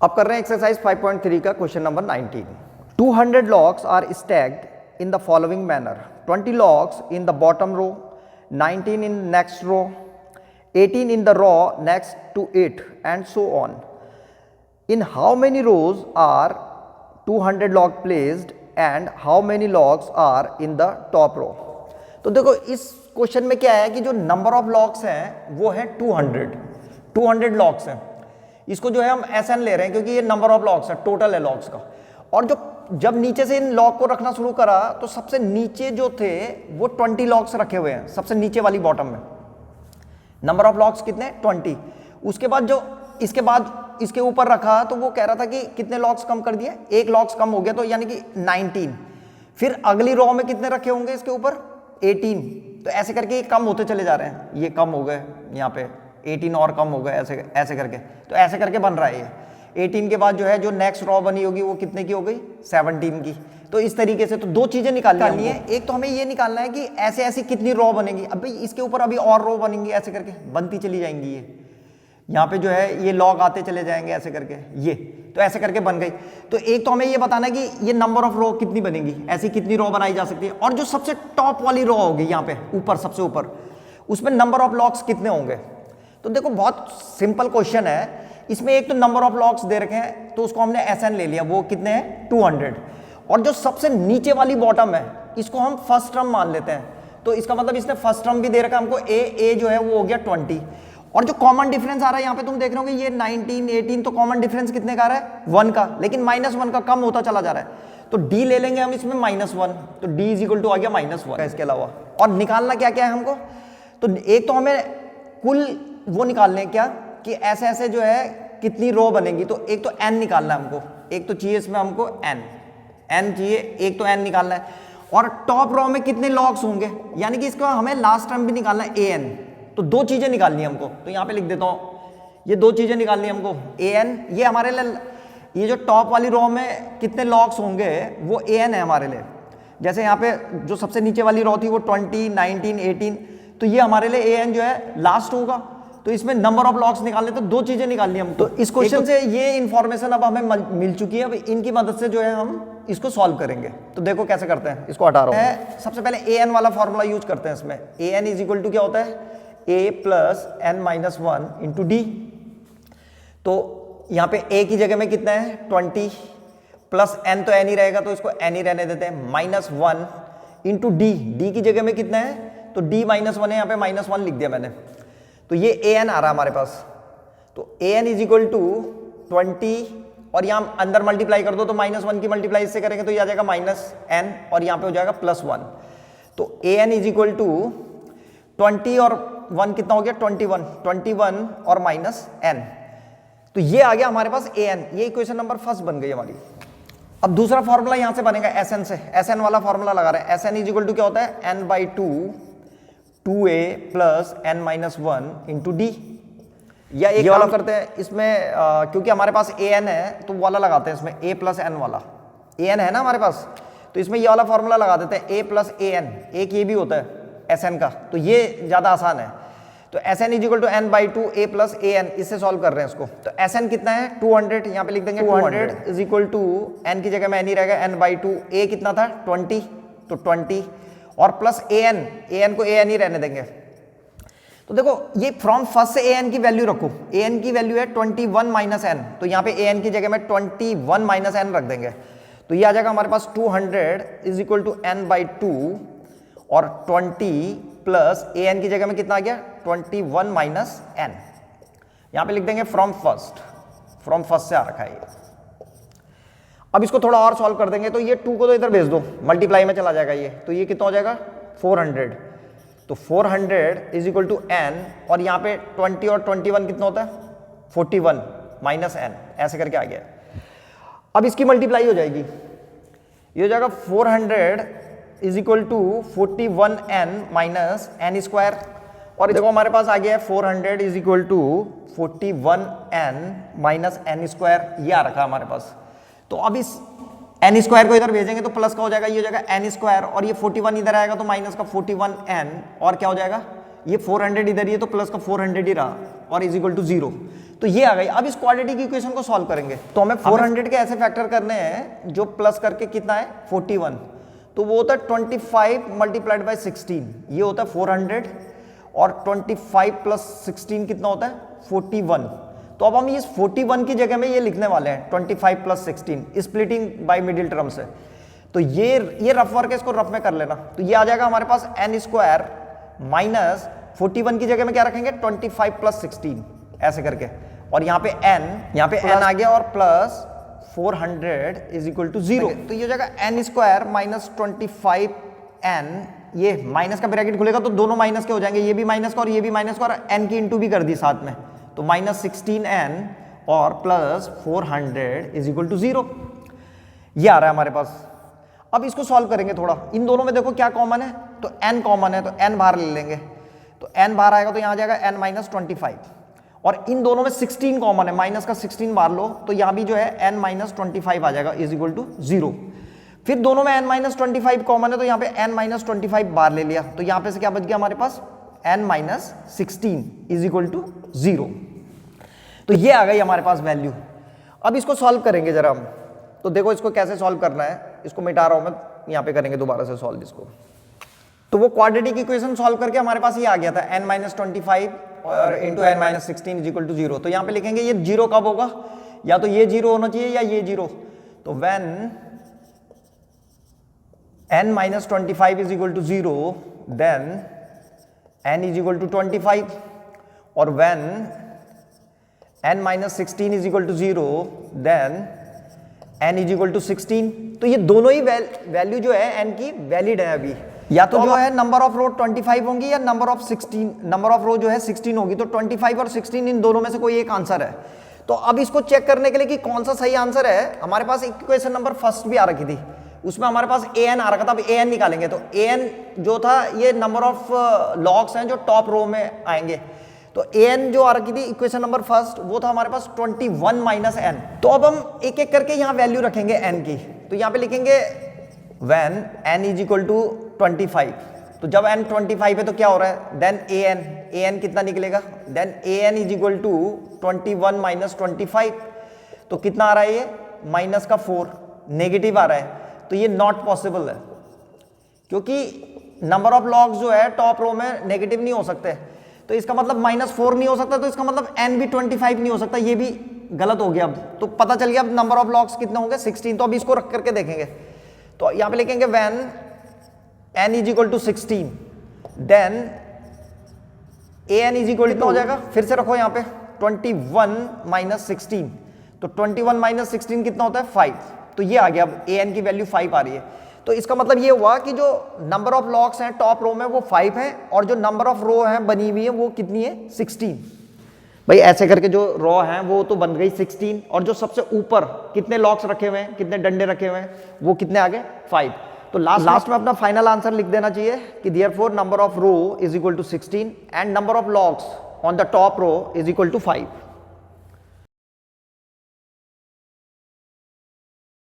अब कर रहे हैं एक्सरसाइज 5.3 का question number 19। 200 logs are stacked in the following manner: 20 logs in the bottom row, 19 in next row, 18 in the row next to it, and so on. In how many rows are 200 log placed and how many logs are in the top row? तो देखो इस question में क्या है कि जो number of logs हैं वो है 200 लॉग्स हैं। इसको जो है हम SN ले रहे हैं क्योंकि ये नंबर ऑफ लॉग्स है, टोटल है लॉग्स का। और जब नीचे से इन लॉग को रखना शुरू करा तो सबसे नीचे जो थे वो 20 लॉग्स रखे हुए हैं, सबसे नीचे वाली बॉटम में। नंबर ऑफ लॉग्स कितने? 20। उसके बाद जो इसके बाद इसके ऊपर रखा तो वो कह रहा था कि कितने लॉग्स कम कर दिए, एक लॉग्स कम हो गया तो यानी कि 19। फिर अगली रो में कितने रखे होंगे इसके ऊपर? 18। तो ऐसे करके ये कम होते चले जा रहे हैं, ये कम हो गए, यहाँ पे 18 और कम हो गए, ऐसे ऐसे करके। तो ऐसे करके बन रहा है ये। 18 के बाद जो है जो नेक्स्ट रो बनी होगी वो कितने की हो गई? 17 की। तो इस तरीके से तो दो चीजें निकालनी है। एक तो हमें ये निकालना है कि ऐसे ऐसी कितनी रो बनेगी। अब भाई इसके ऊपर अभी और रो बनेंगी, ऐसे करके बनती चली जाएंगी। ये यहाँ पे जो है ये लॉग आते चले जाएंगे ऐसे करके, ये तो ऐसे करके बन गई। तो एक तो हमें ये बताना है कि ये नंबर ऑफ रो कितनी बनेगी, ऐसी कितनी रो बनाई जा सकती है। और जो सबसे टॉप वाली रो होगी यहाँ पे ऊपर, सबसे ऊपर, उसमें नंबर ऑफ लॉग्स कितने होंगे। तो देखो बहुत सिंपल क्वेश्चन है। इसमें एक तो नंबर ऑफ लॉग्स दे रखे हैं तो उसको हमने SN ले लिया, वो कितने हैं? 200। और जो सबसे नीचे वाली बॉटम है इसको हम फर्स्ट टर्म मान लेते हैं। तो इसका मतलब इसने फर्स्ट टर्म भी दे रखा है हमको, ए जो है वो हो गया 20। और जो कॉमन डिफरेंस आ रहा है यहाँ पे तुम देख रहे हो ये 19, 18, तो कॉमन डिफरेंस कितने का आ रहा है? 1 का। लेकिन -1 का कम होता चला जा रहा है। तो D ले लेंगे हम इसमें -1, तो D = आ गया -1 इसके अलावा। और निकालना क्या क्या है हमको? तो एक तो हमें कुल वो निकालने हैं क्या कि ऐसे ऐसे जो है कितनी रो बनेगी। तो एक तो N निकालना है हमको, एक तो चाहिए इसमें हमको N चाहिए, एक तो N निकालना है। और टॉप रो में कितने लॉग्स होंगे, यानी कि इसको हमें लास्ट टर्म भी निकालना है AN। तो दो चीजें निकालनी है हमको, तो यहाँ पे लिख देता हूँ, ये दो चीजें निकालनी है हमको। AN ये हमारे लिए, ये जो टॉप वाली रो में कितने लॉग्स होंगे वो AN है हमारे लिए। जैसे यहाँ पे जो सबसे नीचे वाली रो थी वो 20, 19, 18, तो ये हमारे लिए AN जो है लास्ट होगा। तो इसमें नंबर ऑफ लॉग्स निकालने तो दो चीजें निकालनी है हम। तो इस क्वेश्चन से ये इंफॉर्मेशन अब हमें मिल चुकी है। अब इनकी मदद से जो है हम इसको सॉल्व करेंगे। तो देखो कैसे करते हैं, इसको हटा रहा हूं। सबसे पहले AN वाला फॉर्मूला यूज करते हैं। इसमें AN = क्या होता है? A + n-1 × D। तो यहाँ पे A की जगह में कितना है? 20 प्लस n, तो n ही रहेगा तो इसको n ही रहने देते हैं। -1 × D, D की जगह में कितना है? तो D -1 है, यहाँ पे -1 लिख दिया मैंने। तो ये AN आ रहा है हमारे पास। तो AN = 20 और यहाँ अंदर मल्टीप्लाई कर दो तो -1 की मल्टीप्लाई इससे करेंगे तो ये आ जाएगा -n और यहाँ पे हो जाएगा +1। तो AN = 20 और 1 कितना हो गया? 21 और -n। तो ये आ गया हमारे पास AN। ये इक्वेशन नंबर फर्स्ट बन गई हमारी। अब दूसरा फॉर्मूला यहां से बनेगा SN से। SN वाला फॉर्मूला लगा रहे हैं। SN = क्या होता है? n/2 2a + n-1 × D। या एक वाला करते हैं इसमें, क्योंकि हमारे पास AN है तो वाला लगाते हैं इसमें, a + n वाला। AN है ना हमारे पास, तो इसमें ये वाला फॉर्मूला लगा देते हैं, a + AN। एक ये भी होता है SN का, तो ये ज्यादा आसान है। तो SN = n/2 a + AN, इससे सॉल्व कर रहे हैं इसको। तो SN कितना है? 200, यहाँ पे लिख देंगे 200 = n की जगह में n ही रहेगा, n/2। a कितना था? 20, तो 20 और प्लस AN को AN ही रहने देंगे। तो देखो ये फ्रॉम फर्स्ट से AN की वैल्यू रखो। AN की वैल्यू है 21 - n, तो यहाँ पे AN की जगह में 21 - n रख देंगे। तो ये आ जाएगा हमारे पास 200 = n/2 और 20 प्लस AN की जगह में कितना आ गया? 21 - n। यहाँ पे लिख देंगे फ्रॉम फर्स्ट से आ रखा है ये। अब इसको थोड़ा और सॉल्व कर देंगे तो ये 2 को तो इधर भेज दो, मल्टीप्लाई में चला जाएगा ये। तो ये कितना हो जाएगा? 400। तो 400 = n और यहाँ पे 20 और 21 कितना होता है? 41 - n, ऐसे करके आ गया। अब इसकी मल्टीप्लाई हो जाएगी, ये हो जाएगा 400 = 41n - n²। और देखो हमारे पास आ गया है 400 = 41n - n², ये आ रखा है हमारे पास। तो अब इस n² को इधर भेजेंगे तो प्लस का हो जाएगा, ये हो जाएगा n² और ये 41 इधर आएगा तो माइनस का 41n और क्या हो जाएगा? ये 400 इधर ही है तो प्लस का 400 ही रहा। और इज इक्वल टू 0। तो ये आ गई। अब इस क्वाड्रेटिक इक्वेशन को सॉल्व करेंगे तो हमें 400 के ऐसे फैक्टर करने हैं जो प्लस करके कितना है 41, तो वो होता है 25 मल्टीप्लाइड बाई 16, ये होता है 400 और 25 प्लस 16 कितना होता है 41। तो अब हम इस 41 की जगह में ये लिखने वाले हैं 25 plus 16 splitting by middle term से। तो ये रफ वर्क है, इसको रफ में कर लेना। तो ये आ जाएगा हमारे पास n स्क्वायर माइनस 41 की जगह में क्या रखेंगे 25 प्लस 16 ऐसे करके, और यहाँ पे n आ गया और प्लस 400 इज इक्वल टू 0। तो ये हो जाएगा n स्क्वायर माइनस 25n, ये माइनस का ब्रैकेट खुलेगा तो दोनों माइनस के हो जाएंगे, ये भी माइनस का और ये भी माइनस का, और n की इंटू भी कर दी साथ में, तो माइनस 16n और प्लस 400 इज इक्वल टू 0। ये आ रहा है हमारे पास। अब इसको सॉल्व करेंगे थोड़ा। इन दोनों में देखो क्या कॉमन है, तो n कॉमन है, तो n बाहर ले लेंगे, तो n बाहर आएगा तो यहाँ आ जाएगा n माइनस 25, और इन दोनों में 16 कॉमन है, माइनस का 16 बाहर लो तो यहाँ भी जो है n माइनस 25 आ जाएगा इज इक्वल टू 0। फिर दोनों में n माइनस 25 कॉमन है तो यहाँ पे n माइनस 25 बाहर ले लिया, तो यहाँ पे से क्या बच गया हमारे पास n minus 16 is equal to 0। तो ये आ गई हमारे पास वैल्यू। अब इसको सॉल्व करेंगे जरा हम, तो देखो इसको कैसे सॉल्व करना है, इसको मिटा रहा हूं मैं, यहाँ पे करेंगे दोबारा से सॉल्व इसको। तो वो क्वाड्रेटिक इक्वेशन सॉल्व करके हमारे पास ये आ गया था n माइनस 25 और into n minus 16 is equal to 0। तो यहाँ पे लिखेंगे ये 0 कब होगा, या तो ये 0 होना चाहिए या ये 0। तो when n minus 25 is equal to 0 then n is equal to 25, और when n minus 16 is equal to 0 then n is equal to 16। तो ये दोनों ही वैल्यू जो है n की वैलिड है अभी, या तो जो है नंबर ऑफ रो 25 होंगी या नंबर ऑफ रो जो है 16 होगी। तो 25 और 16 इन दोनों में से कोई एक आंसर है। तो अब इसको चेक करने के लिए कि कौन सा सही आंसर है, हमारे पास इक्वेशन नंबर फर्स्ट भी आ रखी थी, उसमें हमारे पास an आ रखा था। अब an निकालेंगे तो an जो था ये नंबर ऑफ लॉग्स हैं जो टॉप रो में आएंगे। तो an जो आ रखी थी इक्वेशन नंबर फर्स्ट वो था हमारे पास 21 माइनस n। तो अब हम एक एक करके यहाँ वैल्यू रखेंगे n की। तो यहाँ पे लिखेंगे when n is equal to 25, तो जब n 25 है तो क्या हो रहा है, देन an कितना निकलेगा, then an is equal to 21 minus 25, तो कितना आ रहा है ये माइनस का 4, नेगेटिव आ रहा है। तो ये नॉट पॉसिबल है, क्योंकि नंबर ऑफ लॉग्स जो है टॉप रो में नेगेटिव नहीं हो सकते। तो इसका मतलब -4 नहीं हो सकता, तो इसका मतलब n भी 25 नहीं हो सकता, ये भी गलत हो गया। अब तो पता चल गया अब नंबर ऑफ लॉग्स कितने होंगे 16। तो अब इसको रख करके देखेंगे, तो यहाँ पे लिखेंगे when n is equal to 16 then an is equal to हो जाएगा, फिर से रखो यहाँ पे 21 माइनस 16, तो 21 माइनस 16 कितना होता है 5। तो ये आ गया, अब an की वैल्यू 5 आ रही है। तो इसका मतलब ये हुआ कि जो नंबर ऑफ लॉग्स हैं टॉप रो में वो 5 है, और जो नंबर ऑफ रो है बनी हुई है वो कितनी है 16। भाई ऐसे करके जो रो हैं वो तो बन गई 16, और जो सबसे ऊपर कितने लॉग्स रखे हुए हैं, कितने डंडे रखे हुए हैं, वो कितने आ गए 5। तो लास्ट में अपना फाइनल आंसर लिख देना चाहिए कि therefore number of row is equal to 16 and number of logs on the top row is equal to 5।